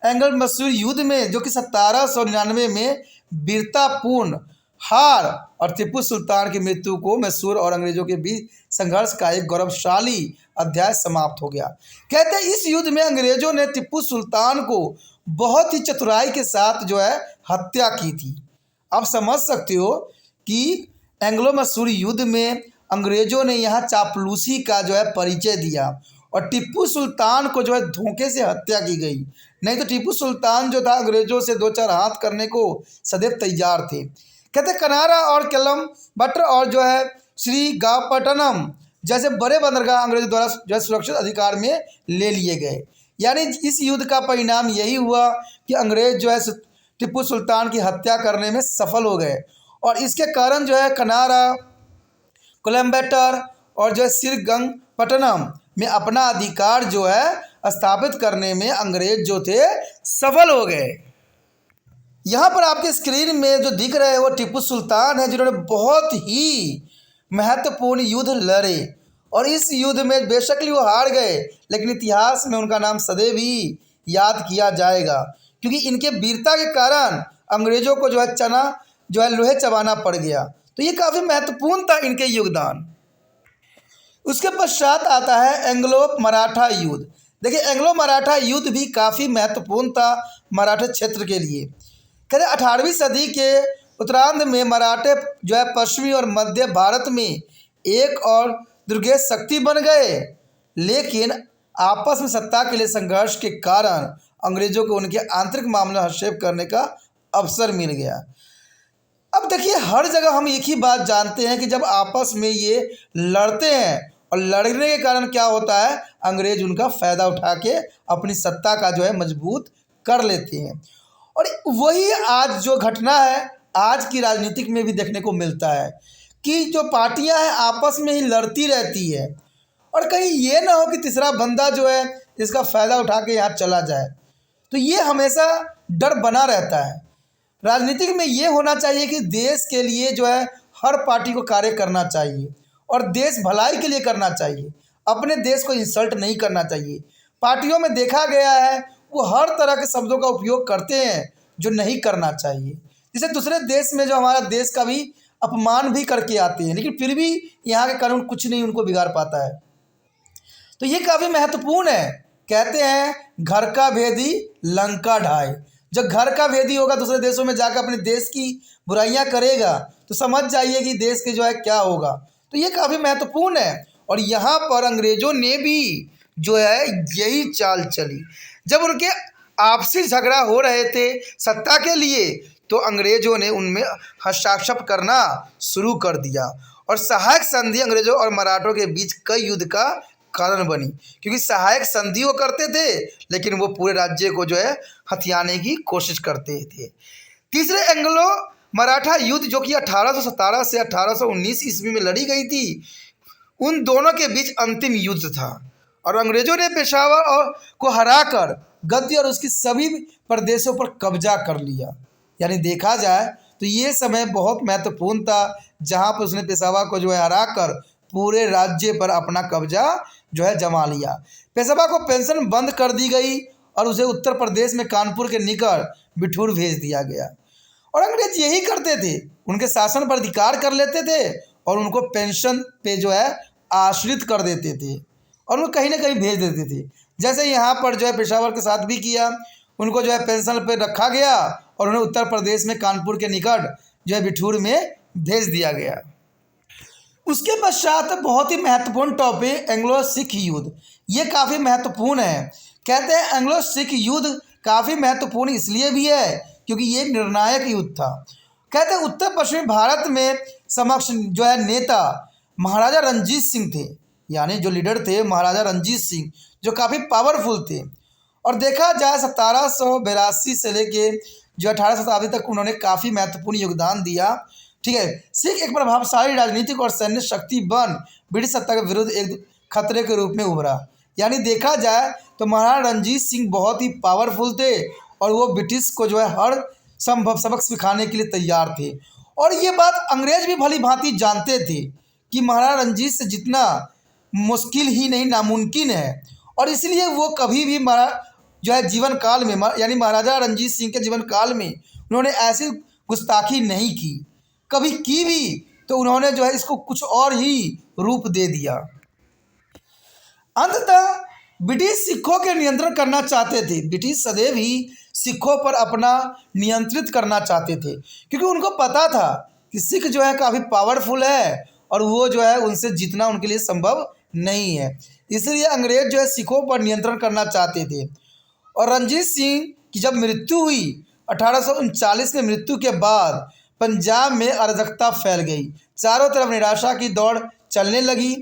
एंग्लो मैसूर युद्ध में, जो कि 1799 में वीरतापूर्ण हार और टीपू सुल्तान की मृत्यु को मैसूर और अंग्रेज़ों के बीच संघर्ष का एक गौरवशाली अध्याय समाप्त हो गया। कहते हैं इस युद्ध में अंग्रेज़ों ने टीपू सुल्तान को बहुत ही चतुराई के साथ जो है हत्या की थी। आप समझ सकते हो कि एंग्लो मैसूर युद्ध में अंग्रेज़ों ने यहाँ चापलूसी का जो है परिचय दिया, और टीपू सुल्तान को जो है धोखे से हत्या की गई। नहीं तो टीपू सुल्तान जो था अंग्रेज़ों से 2-4 हाथ करने को सदैव तैयार थे। कहते कनारा और केलम बटर और जो है श्रीरंगपट्टनम जैसे बड़े बंदरगाह अंग्रेजों द्वारा जो है सुरक्षित अधिकार में ले लिए गए। यानी इस युद्ध का परिणाम यही हुआ कि अंग्रेज जो है टीपू सुल्तान की हत्या करने में सफल हो गए, और इसके कारण जो है कनारा, कोलम्बेटर और जो है श्रीरंगपट्टनम में अपना अधिकार जो है स्थापित करने में अंग्रेज जो थे सफल हो गए। यहाँ पर आपके स्क्रीन में जो दिख रहे हैं वो टीपू सुल्तान है, जिन्होंने बहुत ही महत्वपूर्ण युद्ध लड़े, और इस युद्ध में बेशक वो हार गए, लेकिन इतिहास में उनका नाम सदैव ही याद किया जाएगा, क्योंकि इनके वीरता के कारण अंग्रेज़ों को जो है लोहे चबाना पड़ गया। तो ये काफ़ी महत्वपूर्ण था इनके योगदान। उसके पश्चात आता है एंग्लो मराठा युद्ध। देखिए एंग्लो मराठा युद्ध भी काफ़ी महत्वपूर्ण था मराठा क्षेत्र के लिए। कहते 18वीं सदी के उत्तरार्ध में मराठे जो है पश्चिमी और मध्य भारत में एक और दुर्गेश शक्ति बन गए, लेकिन आपस में सत्ता के लिए संघर्ष के कारण अंग्रेज़ों को उनके आंतरिक मामले में हस्तक्षेप करने का अवसर मिल गया। अब देखिए हर जगह हम एक ही बात जानते हैं कि जब आपस में ये लड़ते हैं और लड़ने के कारण क्या होता है, अंग्रेज उनका फ़ायदा उठा के अपनी सत्ता का जो है मजबूत कर लेते हैं। और वही आज जो घटना है आज की राजनीतिक में भी देखने को मिलता है कि जो पार्टियां हैं आपस में ही लड़ती रहती है, और कहीं ये ना हो कि तीसरा बंदा जो है इसका फ़ायदा उठा के यहाँ चला जाए। तो ये हमेशा डर बना रहता है। राजनीतिक में ये होना चाहिए कि देश के लिए जो है हर पार्टी को कार्य करना चाहिए, और देश भलाई के लिए करना चाहिए, अपने देश को इंसल्ट नहीं करना चाहिए। पार्टियों में देखा गया है वो हर तरह के शब्दों का उपयोग करते हैं जो नहीं करना चाहिए, जैसे दूसरे देश में जो हमारा देश का भी अपमान भी करके आते हैं, लेकिन फिर भी यहाँ के कानून कुछ नहीं उनको बिगाड़ पाता है। तो ये काफ़ी महत्वपूर्ण है। कहते हैं घर का भेदी लंका ढाए। जब घर का भेदी होगा दूसरे देशों में जाकर अपने देश की बुराइयां करेगा तो समझ जाइए कि देश के जो है क्या होगा। तो ये काफ़ी महत्वपूर्ण है, और यहाँ पर अंग्रेज़ों ने भी जो है यही चाल चली। जब उनके आपसी झगड़ा हो रहे थे सत्ता के लिए, तो अंग्रेज़ों ने उनमें हस्तक्षेप करना शुरू कर दिया, और सहायक संधि अंग्रेज़ों और मराठों के बीच कई युद्ध का कारण बनी, क्योंकि सहायक संधि वो करते थे लेकिन वो पूरे राज्य को जो है हथियाने की कोशिश करते थे। तीसरे एंग्लो मराठा युद्ध जो कि 1817 से 1819 ईस्वी में लड़ी गई थी, उन दोनों के बीच अंतिम युद्ध था, और अंग्रेज़ों ने पेशावर को हराकर गद्दी और उसकी सभी प्रदेशों पर कब्जा कर लिया। यानी देखा जाए तो ये समय बहुत महत्वपूर्ण था, जहाँ पर उसने पेशावर को जो है हराकर पूरे राज्य पर अपना कब्जा जो है जमा लिया। पेशवा को पेंशन बंद कर दी गई और उसे उत्तर प्रदेश में कानपुर के निकट बिठूर भेज दिया गया, और अंग्रेज यही करते थे, उनके शासन पर अधिकार कर लेते थे और उनको पेंशन पे जो है आश्रित कर देते थे और उनको कहीं ना कहीं भेज देते थे। जैसे यहाँ पर जो है पेशावर के साथ भी किया, उनको जो है पेंशन पे रखा गया और उन्हें उत्तर प्रदेश में कानपुर के निकट जो है बिठूर में भेज दिया गया। उसके पश्चात बहुत ही महत्वपूर्ण टॉपिक एंग्लो सिख युद्ध। ये काफ़ी महत्वपूर्ण है। कहते हैं एंग्लो सिख युद्ध काफ़ी महत्वपूर्ण इसलिए भी है क्योंकि ये निर्णायक युद्ध था। कहते हैं उत्तर पश्चिमी भारत में समक्ष जो है नेता महाराजा रंजीत सिंह थे, यानी जो लीडर थे महाराजा रंजीत सिंह, जो काफ़ी पावरफुल थे। और देखा जाए 1782 से लेके जो 18 शताब्दी तक उन्होंने काफ़ी महत्वपूर्ण योगदान दिया। ठीक है, सिख एक प्रभावशाली राजनीतिक और सैन्य शक्ति बन ब्रिटिश सत्ता के विरुद्ध एक खतरे के रूप में उभरा। यानी देखा जाए तो महाराजा रंजीत सिंह बहुत ही पावरफुल थे और वो ब्रिटिश को जो है हर संभव सबक सिखाने के लिए तैयार थे। और ये बात अंग्रेज भी भली भांति जानते थे कि महाराजा रंजीत से जितना मुश्किल ही नहीं नामुमकिन है, और इसलिए वो कभी भी जो है जीवन काल में यानी महाराजा रंजीत सिंह के जीवन काल में उन्होंने ऐसी गुस्ताखी नहीं की, कभी की भी तो उन्होंने जो है इसको कुछ और ही रूप दे दिया। अंततः ब्रिटिश सिखों के नियंत्रण करना चाहते थे। ब्रिटिश सदैव ही सिखों पर अपना नियंत्रित करना चाहते थे, क्योंकि उनको पता था कि सिख जो है काफ़ी पावरफुल है और वो जो है उनसे जीतना उनके लिए संभव नहीं है। इसलिए अंग्रेज जो है सिखों पर नियंत्रण करना चाहते थे। और रंजीत सिंह की जब मृत्यु हुई 1839 में, मृत्यु के बाद पंजाब में अराजकता फैल गई, चारों तरफ निराशा की दौड़ चलने लगी।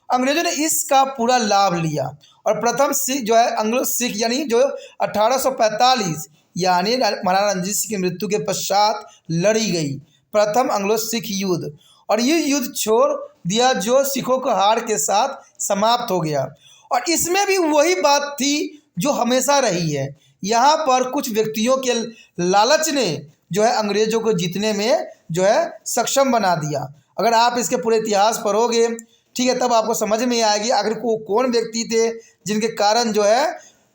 अंग्रेजों ने इसका पूरा लाभ लिया और प्रथम सिख जो है एंग्लो सिख यानी जो 1845 यानी महाराजा रंजीत सिंह की मृत्यु के पश्चात लड़ी गई प्रथम एंग्लो सिख युद्ध, और ये युद्ध छोड़ दिया जो सिखों को हार के साथ समाप्त हो गया। और इसमें भी वही बात थी जो हमेशा रही है, यहाँ पर कुछ व्यक्तियों के लालच ने जो है अंग्रेजों को जीतने में जो है सक्षम बना दिया। अगर आप इसके पूरे इतिहास पढ़ोगे, ठीक है, तब आपको समझ में आएगी आखिर वो कौन व्यक्ति थे जिनके कारण जो है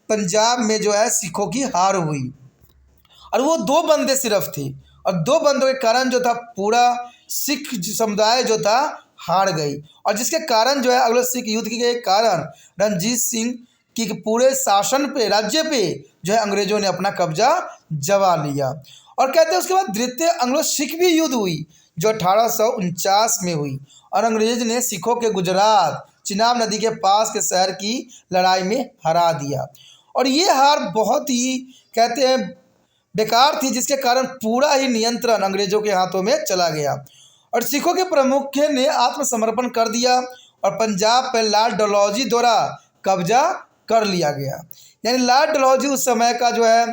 पंजाब में जो है सिखों की हार हुई। और वो दो बंदे सिर्फ थे, और दो बंदों के कारण जो था पूरा सिख समुदाय जो था हार गई, और जिसके कारण जो है अगले सिख युद्ध के कारण रंजीत सिंह की पूरे शासन पे, राज्य पे जो है अंग्रेजों ने अपना कब्जा जमा लिया। और कहते हैं उसके बाद द्वितीय एंग्लो सिख भी युद्ध हुई जो 1849 में हुई, और अंग्रेज ने सिखों के गुजरात चिनाब नदी के पास के शहर की लड़ाई में हरा दिया। और ये हार बहुत ही कहते हैं बेकार थी, जिसके कारण पूरा ही नियंत्रण अंग्रेजों के हाथों में चला गया और सिखों के प्रमुख ने आत्मसमर्पण कर दिया और पंजाब पर लॉर्ड डलहौजी द्वारा कब्जा कर लिया गया। यानी लॉर्ड डलहौजी उस समय का जो है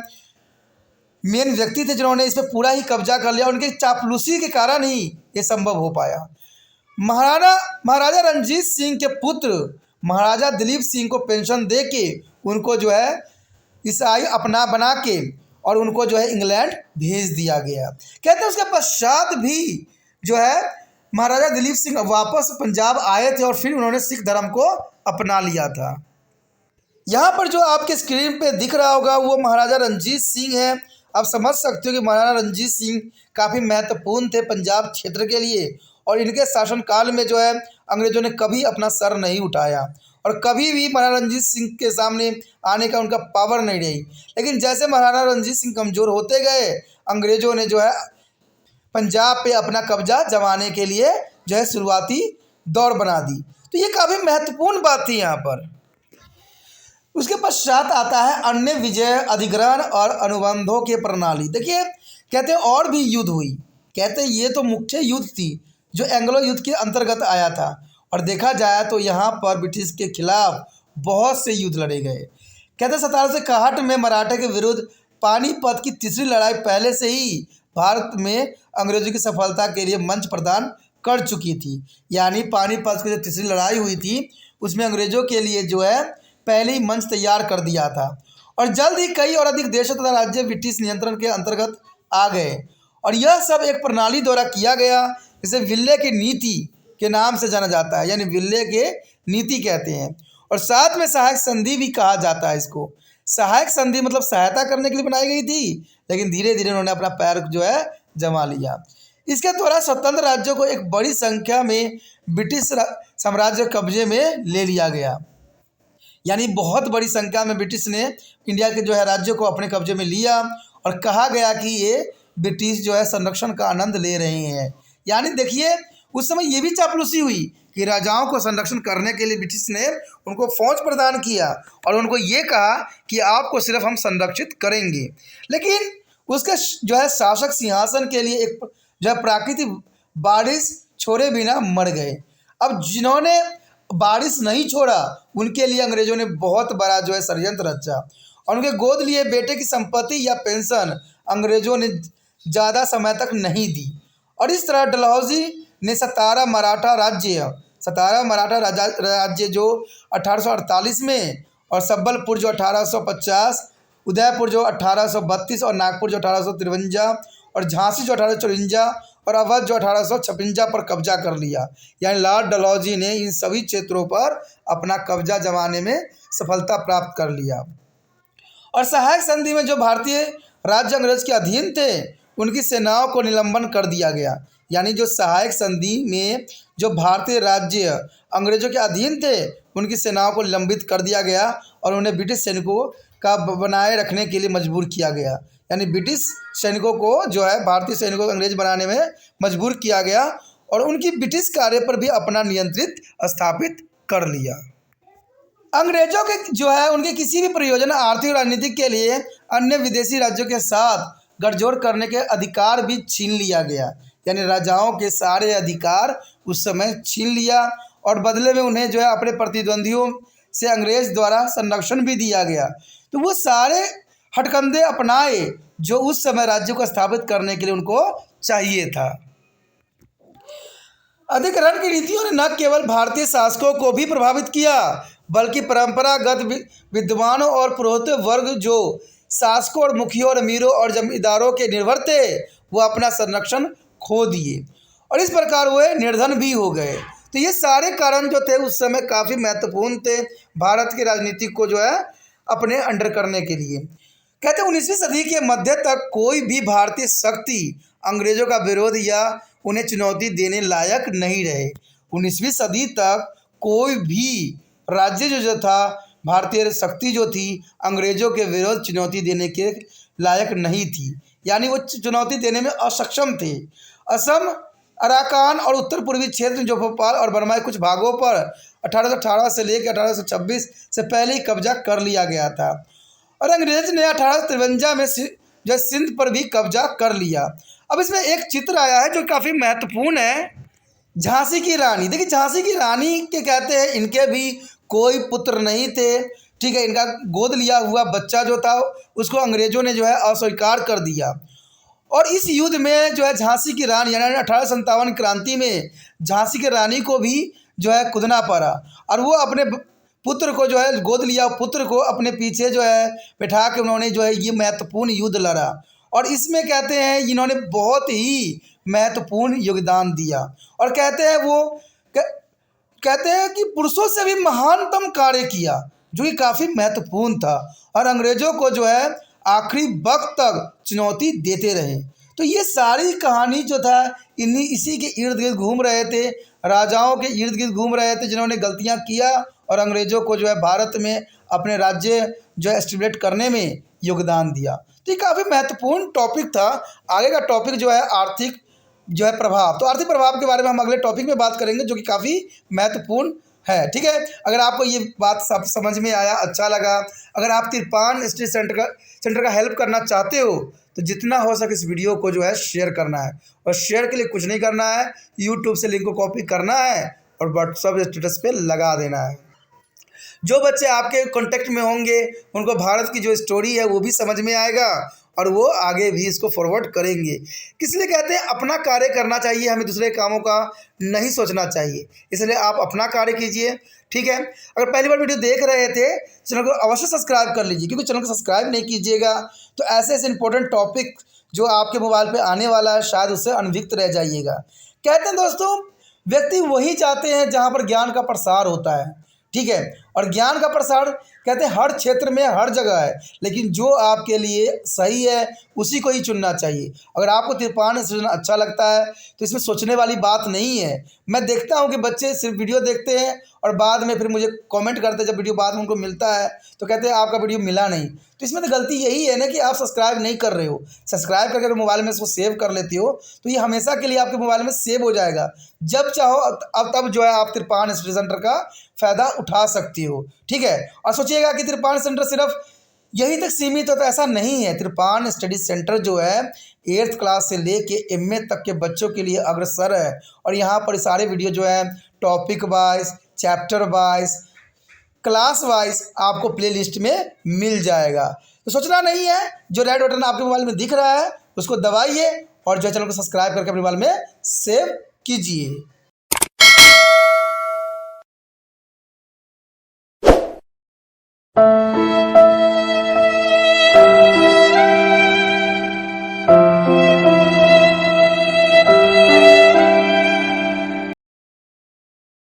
मेन व्यक्ति थे जिन्होंने इस पर पूरा ही कब्जा कर लिया। उनके चापलूसी के कारण ही ये संभव हो पाया। महाराजा रंजीत सिंह के पुत्र महाराजा दिलीप सिंह को पेंशन दे के उनको जो है ईसाई अपना बना के और उनको जो है इंग्लैंड भेज दिया गया। कहते हैं उसके पश्चात भी जो है महाराजा दिलीप सिंह वापस पंजाब आए थे और फिर उन्होंने सिख धर्म को अपना लिया था। यहाँ पर जो आपके स्क्रीन पे दिख रहा होगा वो महाराजा रंजीत सिंह है। आप समझ सकते हो कि महाराजा रंजीत सिंह काफ़ी महत्वपूर्ण थे पंजाब क्षेत्र के लिए, और इनके शासनकाल में जो है अंग्रेजों ने कभी अपना सर नहीं उठाया और कभी भी महाराजा रंजीत सिंह के सामने आने का उनका पावर नहीं रही। लेकिन जैसे महाराजा रंजीत सिंह कमज़ोर होते गए, अंग्रेजों ने जो है पंजाब पे अपना कब्जा जमाने के लिए जो है शुरुआती दौर बना दी। तो ये काफ़ी महत्वपूर्ण बात थी यहाँ पर। उसके पश्चात आता है अन्य विजय, अधिग्रहण और अनुबंधों की प्रणाली। देखिए कहते हैं और भी युद्ध हुई। कहते हैं ये तो मुख्य युद्ध थी जो एंग्लो युद्ध के अंतर्गत आया था, और देखा जाए तो यहाँ पर ब्रिटिश के खिलाफ बहुत से युद्ध लड़े गए। कहते हैं 1761 में मराठे के विरुद्ध पानीपत की तीसरी लड़ाई पहले से ही भारत में अंग्रेजों की सफलता के लिए मंच प्रदान कर चुकी थी। यानी पानीपत की जो तीसरी लड़ाई हुई थी उसमें अंग्रेजों के लिए जो है पहले ही मंच तैयार कर दिया था, और जल्द ही कई और अधिक देशों तथा राज्य ब्रिटिश नियंत्रण के अंतर्गत आ गए। और यह सब एक प्रणाली द्वारा किया गया जिसे विल्ले की नीति के नाम से जाना जाता है, यानी विल्ले के नीति कहते हैं। और साथ में सहायक संधि भी कहा जाता है इसको। सहायक संधि मतलब सहायता करने के लिए बनाई गई थी, लेकिन धीरे धीरे उन्होंने अपना पैर जो है जमा लिया। इसके द्वारा स्वतंत्र राज्यों को एक बड़ी संख्या में ब्रिटिश साम्राज्य कब्जे में ले लिया गया। यानी बहुत बड़ी संख्या में ब्रिटिश ने इंडिया के जो है राज्यों को अपने कब्जे में लिया, और कहा गया कि ये ब्रिटिश जो है संरक्षण का आनंद ले रहे हैं। यानी देखिए उस समय ये भी चापलूसी हुई कि राजाओं को संरक्षण करने के लिए ब्रिटिश ने उनको फौज प्रदान किया और उनको ये कहा कि आपको सिर्फ हम संरक्षित करेंगे। लेकिन उसके जो है शासक सिंहासन के लिए एक जो है प्राकृतिक बारिश छोड़े बिना मर गए। अब जिन्होंने बारिश नहीं छोड़ा उनके लिए अंग्रेजों ने बहुत बड़ा जो है षड्यंत्र रचा और उनके गोद लिए बेटे की संपत्ति या पेंशन अंग्रेजों ने ज़्यादा समय तक नहीं दी। और इस तरह डलहौजी ने सतारा मराठा राज्य जो 1848 में, और संबलपुर जो 1850, उदयपुर जो 1832 और नागपुर जो 1853 और झांसी जो 1854 और अवध जो 1856 पर कब्जा कर लिया। यानी लॉर्ड डलहौजी ने इन सभी क्षेत्रों पर अपना कब्जा जमाने में सफलता प्राप्त कर लिया। और सहायक संधि में जो भारतीय राज्य अंग्रेज के अधीन थे उनकी सेनाओं को निलंबन कर दिया गया। यानी जो सहायक संधि में जो भारतीय राज्य अंग्रेजों के अधीन थे उनकी सेनाओं को निलंबित कर दिया गया और उन्हें ब्रिटिश सैनिकों का बनाए रखने के लिए मजबूर किया गया। यानी ब्रिटिश सैनिकों को जो है भारतीय सैनिकों को अंग्रेज बनाने में मजबूर किया गया और उनकी ब्रिटिश कार्य पर भी अपना नियंत्रित स्थापित कर लिया। अंग्रेजों के जो है उनके किसी भी प्रयोजन आर्थिक और राजनीतिक के लिए अन्य विदेशी राज्यों के साथ गठजोड़ करने के अधिकार भी छीन लिया गया। यानी राजाओं के सारे अधिकार उस समय छीन लिया और बदले में उन्हें जो है अपने प्रतिद्वंदियों से अंग्रेज द्वारा संरक्षण भी दिया गया। तो वो सारे हटकंडे अपनाए जो उस समय राज्य को स्थापित करने के लिए उनको चाहिए था। अधिग्रहण की नीतियों ने न केवल भारतीय शासकों को भी प्रभावित किया बल्कि परंपरागत विद्वानों और पुरोहित वर्ग जो शासकों और मुखियों और अमीरों और जमींदारों के निर्भर थे वो अपना संरक्षण खो दिए और इस प्रकार वे निर्धन भी हो गए। तो ये सारे कारण जो थे उस समय काफ़ी महत्वपूर्ण थे भारत की राजनीति को जो है अपने अंडर करने के लिए। कहते हैं 19वीं सदी के मध्य तक कोई भी भारतीय शक्ति अंग्रेजों का विरोध या उन्हें चुनौती देने लायक नहीं रहे। 19वीं सदी तक कोई भी राज्य जो था भारतीय शक्ति जो थी अंग्रेजों के विरोध चुनौती देने के लायक नहीं थी। यानी वो चुनौती देने में असक्षम थे। असम, अराकान और उत्तर पूर्वी क्षेत्र जो भोपाल और बर्मा के कुछ भागों पर 1818 से लेकर 1826 से पहले ही कब्जा कर लिया गया था और अंग्रेज ने 1853 में जो सिंध पर भी कब्जा कर लिया। अब इसमें एक चित्र आया है जो काफ़ी महत्वपूर्ण है, झांसी की रानी। देखिए झांसी की रानी के कहते हैं इनके भी कोई पुत्र नहीं थे, ठीक है। इनका गोद लिया हुआ बच्चा जो था उसको अंग्रेजों ने जो है अस्वीकार कर दिया और इस युद्ध में जो है झांसी की रानी यानी 1857 क्रांति में झांसी की रानी को भी जो है कूदना पड़ा और वो अपने पुत्र को जो है गोद लिया पुत्र को अपने पीछे जो है बैठा के उन्होंने जो है ये महत्वपूर्ण युद्ध लड़ा और इसमें कहते हैं इन्होंने बहुत ही महत्वपूर्ण योगदान दिया और कहते हैं कि पुरुषों से भी महानतम कार्य किया जो कि काफ़ी महत्वपूर्ण था और अंग्रेज़ों को जो है आखिरी वक्त तक चुनौती देते रहे। तो ये सारी कहानी जो था इसी के इर्द गिर्द घूम रहे थे, राजाओं के इर्द गिर्द घूम रहे थे जिन्होंने गलतियां किया और अंग्रेज़ों को जो है भारत में अपने राज्य जो है एस्टेब्लिश करने में योगदान दिया। तो ये काफ़ी महत्वपूर्ण टॉपिक था। आगे का टॉपिक जो है आर्थिक जो है प्रभाव। तो आर्थिक प्रभाव के बारे में हम अगले टॉपिक में बात करेंगे जो कि काफ़ी महत्वपूर्ण है, ठीक है। अगर आपको ये बात सब समझ में आया, अच्छा लगा, अगर आप तिरपान स्टडी सेंटर का हेल्प करना चाहते हो तो जितना हो सके इस वीडियो को जो है शेयर करना है और शेयर के लिए कुछ नहीं करना है, यूट्यूब से लिंक को कॉपी करना है और व्हाट्सएप स्टेटस पे लगा देना है। जो बच्चे आपके कांटेक्ट में होंगे उनको भारत की जो स्टोरी है वो भी समझ में आएगा और वो आगे भी इसको फॉरवर्ड करेंगे। किसलिए कहते हैं अपना कार्य करना चाहिए, हमें दूसरे कामों का नहीं सोचना चाहिए। इसलिए आप अपना कार्य कीजिए, ठीक है। अगर पहली बार वीडियो देख रहे थे चैनल को अवश्य सब्सक्राइब कर लीजिए क्योंकि चैनल को सब्सक्राइब नहीं कीजिएगा तो ऐसे ऐसे इंपॉर्टेंट टॉपिक जो आपके मोबाइल पे आने वाला है शायद उससे अनभिज्ञ रह जाइएगा। कहते हैं दोस्तों व्यक्ति वही चाहते हैं जहाँ पर ज्ञान का प्रसार होता है, ठीक है। और ज्ञान का प्रसार कहते हैं हर क्षेत्र में हर जगह है, लेकिन जो आपके लिए सही है उसी को ही चुनना चाहिए। अगर आपको तिरपान सृजन अच्छा लगता है तो इसमें सोचने वाली बात नहीं है। मैं देखता हूँ कि बच्चे सिर्फ वीडियो देखते हैं और बाद में फिर मुझे कमेंट करते हैं जब वीडियो बाद में उनको मिलता है तो कहते हैं आपका वीडियो मिला नहीं। तो इसमें तो गलती यही है ना कि आप सब्सक्राइब नहीं कर रहे हो। सब्सक्राइब करके अगर मोबाइल में इसको सेव कर लेते हो तो ये हमेशा के लिए आपके मोबाइल में सेव हो जाएगा। जब चाहो अब तब जो है आप तिरपान स्टडी सेंटर का फ़ायदा उठा सकती हो, ठीक है। और सोचिएगा कि तिरपान सेंटर सिर्फ यहीं तक सीमित होता, ऐसा नहीं है। त्रिपान स्टडी सेंटर जो है 8th क्लास से लेके MA तक के बच्चों के लिए अग्रसर है। और यहाँ पर सारे वीडियो जो है topic wise, chapter wise, class wise आपको प्लेलिस्ट में मिल जाएगा। तो सोचना नहीं है, जो रेड बटन आपके मोबाइल में दिख रहा है उसको दबाइए और जो चैनल को सब्सक्राइब करके अपने मोबाइल में सेव कीजिए।